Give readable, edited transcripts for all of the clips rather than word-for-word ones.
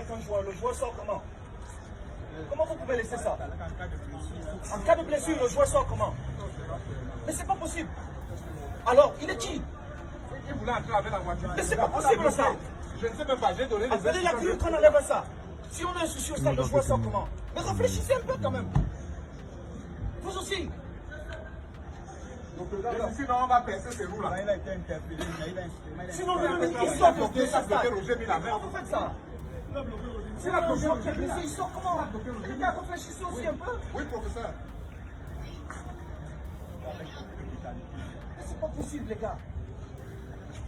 avec un joueur, le joueur sort comment? Comment vous pouvez laisser ça? En cas de blessure, le joueur sort comment? Mais c'est pas possible. Alors, il est qui? Mais c'est pas possible ça. Je ne sais même pas, j'ai donné les Appelez la CRU qu'on enlève ça. Si on a un souci au stade, le joueur sort comment? Mais réfléchissez un peu quand même. Vous aussi. Sinon, on va percer ces roues-là. Sinon, il sort de ce stade. Roger mis la main. Comment vous faites ça? C'est la joueur qui est blessé, il sort comment? Les gars, réfléchissez aussi un peu. Oui, professeur. Mais c'est pas possible, les gars.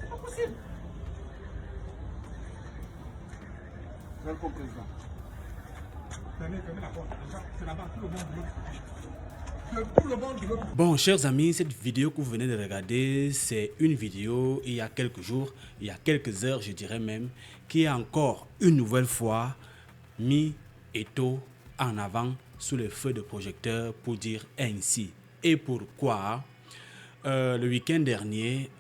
C'est pas possible. Welcome, président. Fermez la porte. C'est là-bas, tout le monde veut. Tout le monde veut. Bon, chers amis, cette vidéo que vous venez de regarder, c'est une vidéo il y a quelques jours, il y a quelques heures, je dirais même, qui a encore une nouvelle fois mis Eto'o en avant sous les feux de projecteur, pour dire ainsi. Et pourquoi? Le week-end dernier,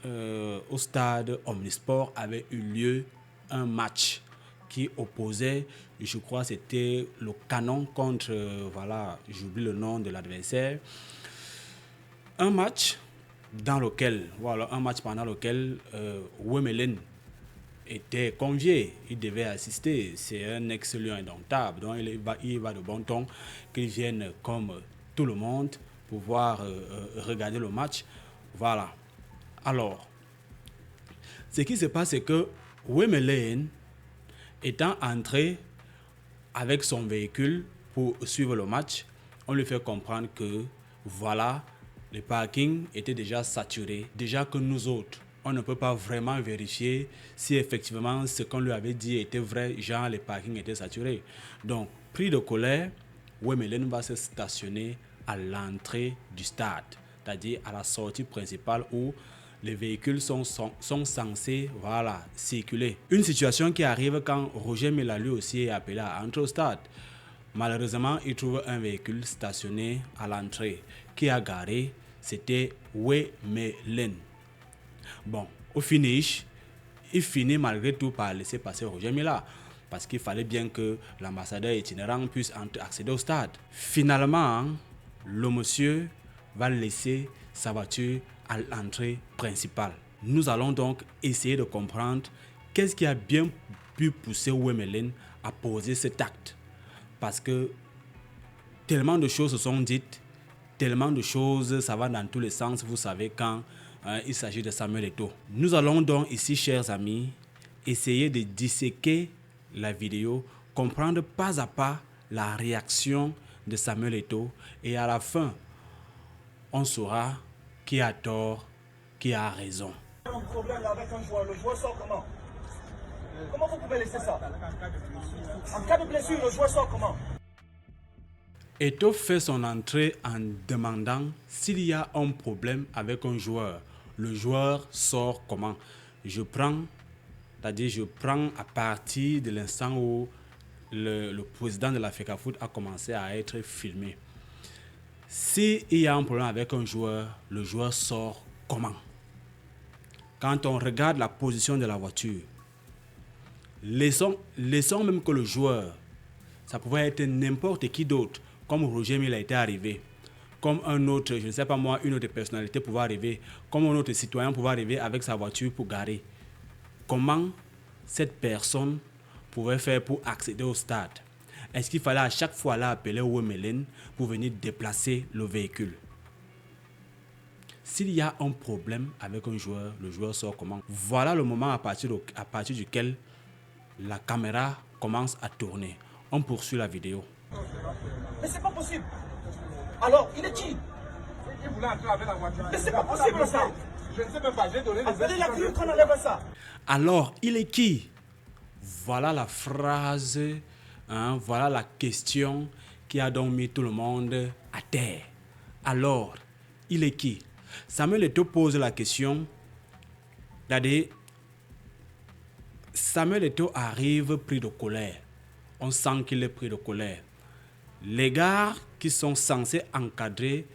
au stade Omnisport avait eu lieu un match qui opposait, je crois c'était le Canon contre, voilà, j'oublie le nom de l'adversaire. Un match dans lequel, voilà, un match pendant lequel Wemelen était convié, il devait assister. C'est un ex-lion indomptable, donc il va de bon ton qu'il vienne comme tout le monde pour pouvoir regarder le match. Voilà. Alors, ce qui se passe, c'est que Wemelen, étant entré avec son véhicule pour suivre le match, on lui fait comprendre que voilà, le parking était déjà saturé. Déjà que nous autres, on ne peut pas vraiment vérifier si effectivement ce qu'on lui avait dit était vrai, genre le parking était saturé. Donc, pris de colère, Wemelen va se stationner à l'entrée du stade, c'est-à-dire à la sortie principale où les véhicules sont censés, voilà, circuler. Une situation qui arrive quand Roger Milla lui aussi est appelé à entrer au stade. Malheureusement, il trouve un véhicule stationné à l'entrée. Qui a garé? C'était Wemelen. Bon, au finish, il finit malgré tout par laisser passer Roger Milla, parce qu'il fallait bien que l'ambassadeur itinérant puisse accéder au stade. Finalement, le monsieur va laisser sa voiture à l'entrée principale. Nous allons donc essayer de comprendre qu'est-ce qui a bien pu pousser Wemelen à poser cet acte. Parce que tellement de choses se sont dites, tellement de choses, ça va dans tous les sens, vous savez, quand il s'agit de Samuel Eto'o. Nous allons donc ici, chers amis, essayer de disséquer la vidéo, comprendre pas à pas la réaction de Samuel Eto'o, et à la fin, on saura qui a tort, qui a raison. Un problème avec un joueur, le joueur sort comment? Comment vous pouvez laisser ça? En cas de blessure, le joueur sort comment? Eto'o fait son entrée en demandant s'il y a un problème avec un joueur. Le joueur sort comment? Je prends à partir de l'instant où le président de la FECAFOOT a commencé à être filmé. S'il y a un problème avec un joueur, le joueur sort comment? Quand on regarde la position de la voiture, laissons même que le joueur, ça pouvait être n'importe qui d'autre, comme Roger Milla était arrivé, comme un autre, je ne sais pas moi, une autre personnalité pouvait arriver, comme un autre citoyen pouvait arriver avec sa voiture pour garer. Comment cette personne pouvait faire pour accéder au stade? Est-ce qu'il fallait à chaque fois là appeler Wemelen pour venir déplacer le véhicule? S'il y a un problème avec un joueur, le joueur sort comment? Voilà le moment à partir duquel la caméra commence à tourner. On poursuit la vidéo. Mais c'est pas possible. Alors, il est qui? Il voulait entrer avec la voiture. Mais c'est pas possible ça. Je ne sais même pas, j'ai donné les Appelez la CRU qu'on enlève ça. Alors, il est qui? Voilà la phrase, voilà la question qui a donc mis tout le monde à terre. Alors, il est qui? Samuel Eto'o pose la question. Regardez, Samuel Eto'o arrive pris de colère. On sent qu'il est pris de colère. Les gars qui sont censés encadrer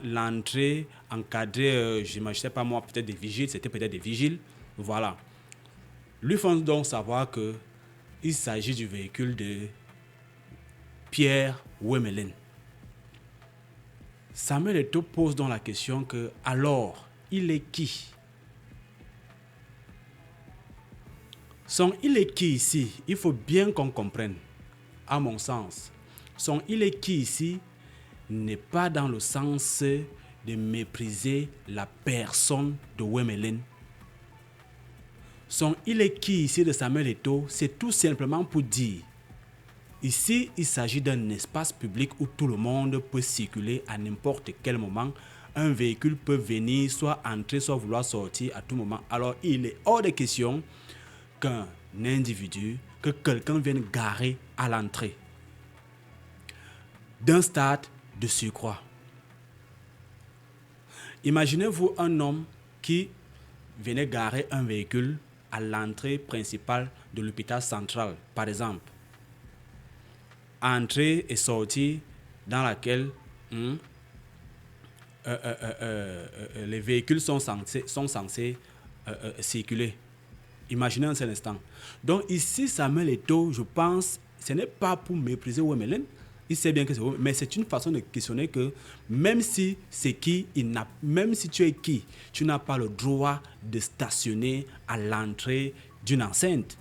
l'entrée, encadrer, je ne sais pas moi, peut-être des vigiles, c'était peut-être des vigiles, voilà. Lui font donc savoir que il s'agit du véhicule de Pierre Wemelen. Samuel Eto'o pose donc la question que, alors, il est qui? Son il est qui ici, il faut bien qu'on comprenne, à mon sens. Son il est qui ici n'est pas dans le sens de mépriser la personne de Wemelen. Son il est qui ici de Samuel Eto'o, c'est tout simplement pour dire, ici il s'agit d'un espace public où tout le monde peut circuler à n'importe quel moment. Un véhicule peut venir, soit entrer, soit vouloir sortir à tout moment. Alors il est hors de question qu'un individu, que quelqu'un vienne garer à l'entrée d'un stade de surcroît. Imaginez-vous un homme qui venait garer un véhicule à l'entrée principale de l'hôpital central, par exemple. Entrée et sortie dans laquelle les véhicules sont censés circuler. Imaginez un seul instant. Donc ici, Samuel Eto'o, je pense, ce n'est pas pour mépriser Wemelen. Il sait bien que c'est Wemelen, mais c'est une façon de questionner que même si c'est qui, même si tu es qui, tu n'as pas le droit de stationner à l'entrée d'une enceinte.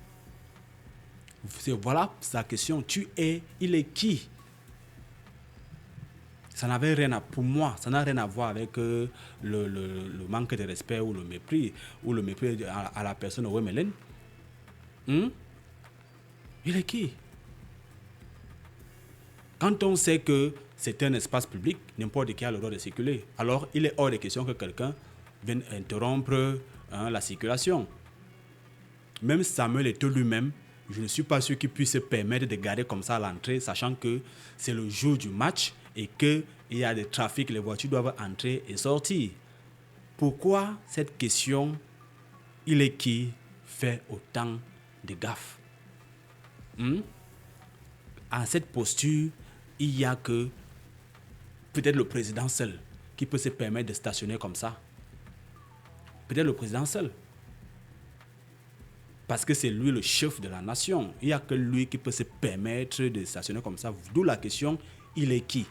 Voilà sa question. Il est qui? Ça n'avait rien à, pour moi, ça n'a rien à voir avec le manque de respect ou le mépris à la personne de Wemelen. Il est qui? Quand on sait que c'est un espace public, n'importe qui a le droit de circuler, alors il est hors de question que quelqu'un vienne interrompre la circulation. Même Samuel Eto'o lui-même, je ne suis pas sûr qu'il puisse se permettre de garder comme ça à l'entrée, sachant que c'est le jour du match et qu'il y a des trafics, les voitures doivent entrer et sortir. Pourquoi cette question, il est qui, fait autant de gaffes? En cette posture, il n'y a que peut-être le président seul qui peut se permettre de stationner comme ça. Peut-être le président seul. Parce que c'est lui le chef de la nation. Il n'y a que lui qui peut se permettre de stationner comme ça. D'où la question, il est qui?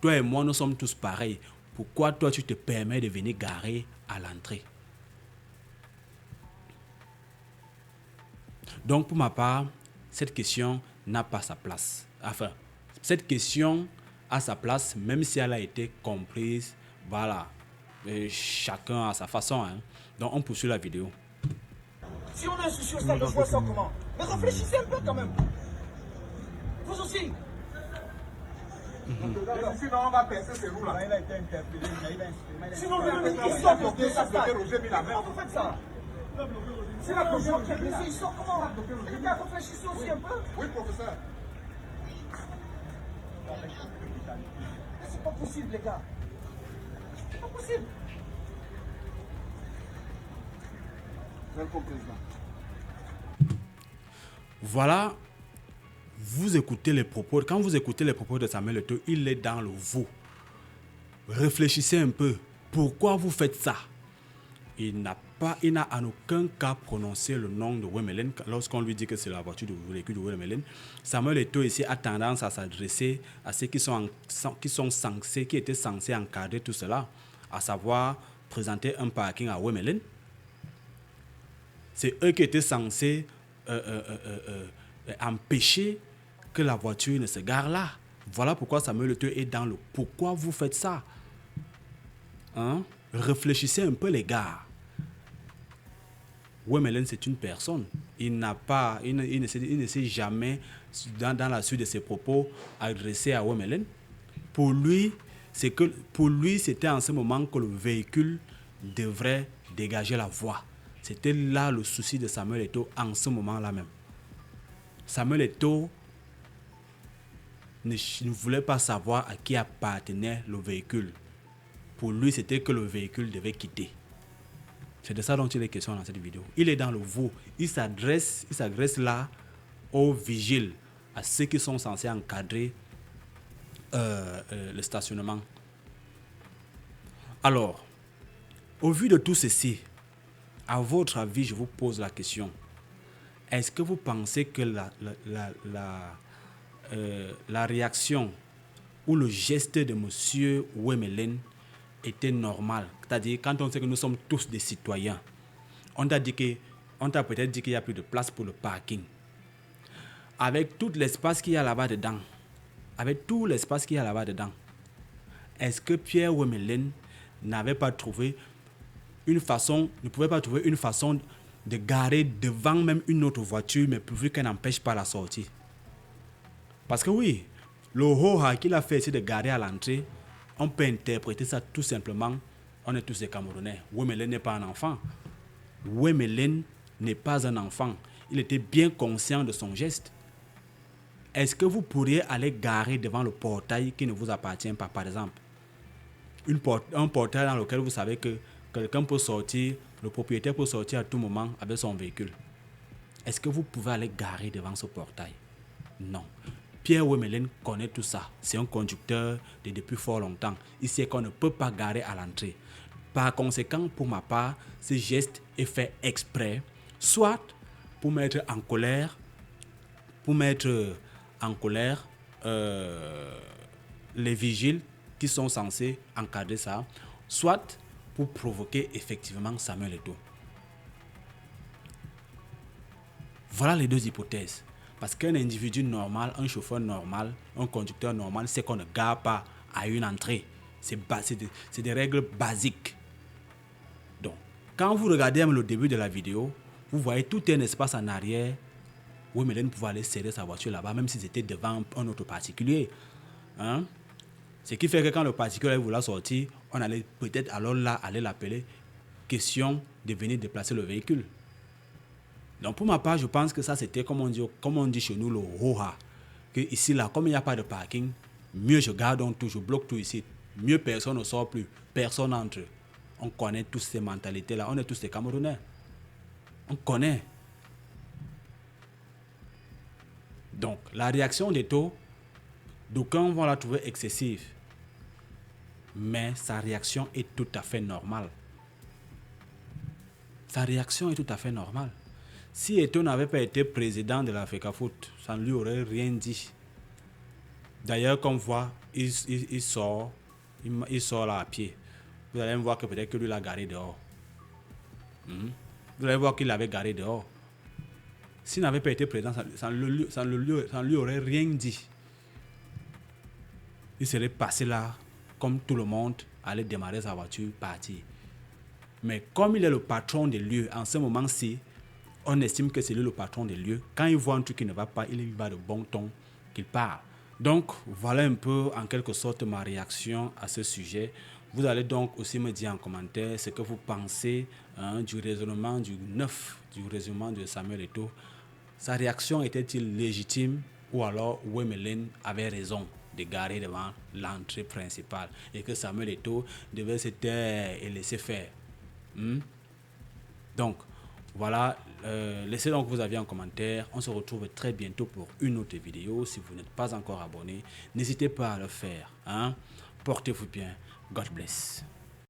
Toi et moi, nous sommes tous pareils. Pourquoi toi, tu te permets de venir garer à l'entrée? Donc, pour ma part, cette question n'a pas sa place. Enfin, cette question a sa place, même si elle a été comprise. Voilà. Et chacun à sa façon. Donc, on poursuit la vidéo. Si on est sur ça, je vois ça comment? Mais réfléchissez un peu quand même. Vous aussi. Sinon, on va percer ces roues là. Il a été interpellé, mais il a exprimé. Sinon, il sort de ça. Comment vous faites ça? C'est la position qui est blessée, il sort comment? Les gars, réfléchissez aussi un peu. Oui, professeur. C'est pas possible, les gars. C'est pas possible. Voilà, vous écoutez les propos. Quand vous écoutez les propos de Samuel Eto'o, il est dans le vous. Réfléchissez un peu. Pourquoi vous faites ça? Il n'a en aucun cas prononcé le nom de Wemelen. Lorsqu'on lui dit que c'est la voiture de véhicule de Wemelen, Samuel Eto'o ici a tendance à s'adresser à ceux qui étaient censés encadrer tout cela, à savoir présenter un parking à Wemelen. C'est eux qui étaient censés empêcher que la voiture ne se gare là. Voilà pourquoi Samuel Eto'o est dans le pourquoi vous faites ça. Réfléchissez un peu, les gars. Wemelen, c'est une personne. Il ne s'est jamais, dans la suite de ses propos, adressé à Wemelen. Pour lui, c'était en ce moment que le véhicule devrait dégager la voie. C'était là le souci de Samuel Eto'o en ce moment-là même. Samuel Eto'o ne voulait pas savoir à qui appartenait le véhicule. Pour lui, c'était que le véhicule devait quitter. C'est de ça dont il est question dans cette vidéo. Il est dans le vous. Il s'adresse là aux vigiles, à ceux qui sont censés encadrer le stationnement. Alors, au vu de tout ceci, à votre avis, je vous pose la question. est-ce que vous pensez que la réaction ou le geste de monsieur Ouemelen était normal? C'est-à-dire, quand on sait que nous sommes tous des citoyens, on t'a peut-être dit qu'il n'y a plus de place pour le parking. Avec tout l'espace qu'il y a là-bas dedans, est-ce que Pierre Ouemelen ne pouvait pas trouver une façon de garer devant même une autre voiture, mais pourvu qu'elle n'empêche pas la sortie? Parce que oui, le hoha qu'il a fait essayer de garer à l'entrée, on peut interpréter ça tout simplement, on est tous des Camerounais. Ouemelen n'est pas un enfant. Ouemelen n'est pas un enfant. Il était bien conscient de son geste. Est-ce que vous pourriez aller garer devant le portail qui ne vous appartient pas, par exemple? Un portail dans lequel vous savez que quelqu'un peut sortir, le propriétaire peut sortir à tout moment avec son véhicule. Est-ce que vous pouvez aller garer devant ce portail? Non. Pierre Ouemelen connaît tout ça. C'est un conducteur depuis fort longtemps. Il sait qu'on ne peut pas garer à l'entrée. Par conséquent, pour ma part, ce geste est fait exprès, soit pour mettre en colère, les vigiles qui sont censés encadrer ça, soit pour provoquer effectivement Samuel Eto'o. Voilà les deux hypothèses. Parce qu'un individu normal, un chauffeur normal, un conducteur normal, c'est qu'on ne gare pas à une entrée. C'est des règles basiques. Donc, quand vous regardez le début de la vidéo, vous voyez tout un espace en arrière où Ouemelen pouvait aller serrer sa voiture là-bas, même si c'était devant un autre particulier. Hein? Ce qui fait que quand le particulier voulait sortir, on allait peut-être alors là aller l'appeler, question de venir déplacer le véhicule. Donc pour ma part, je pense que ça c'était comme on dit chez nous le hoha. Que ici là, comme il n'y a pas de parking, mieux je garde tout, je bloque tout ici. Mieux personne ne sort plus, personne n'entre. On connaît tous ces mentalités là, on est tous des Camerounais. On connaît. Donc la réaction d'Eto'o, d'aucuns vont la trouver excessive. Mais sa réaction est tout à fait normale. Sa réaction est tout à fait normale. Si Eto'o n'avait pas été président de l'Africafoot, ça ne lui aurait rien dit. D'ailleurs, comme on voit, il sort là à pied. Vous allez voir que peut-être que lui l'a garé dehors. Vous allez voir qu'il l'avait garé dehors. S'il n'avait pas été président, ça ne lui aurait rien dit. Il serait passé là, comme tout le monde, aller démarrer sa voiture, partir. Mais comme il est le patron des lieux, en ce moment-ci, on estime que c'est lui le patron des lieux. Quand il voit un truc qui ne va pas, il va de bon ton qu'il parle. Donc, voilà un peu, en quelque sorte, ma réaction à ce sujet. Vous allez donc aussi me dire en commentaire ce que vous pensez du raisonnement du raisonnement de Samuel Eto'o. Sa réaction était-il légitime ou alors Ouemelen avait raison de garer devant l'entrée principale et que Samuel Eto'o devait se taire et laisser faire? Donc, voilà, laissez donc vos avis en commentaire. On se retrouve très bientôt pour une autre vidéo. Si vous n'êtes pas encore abonné, n'hésitez pas à le faire. Portez-vous bien. God bless.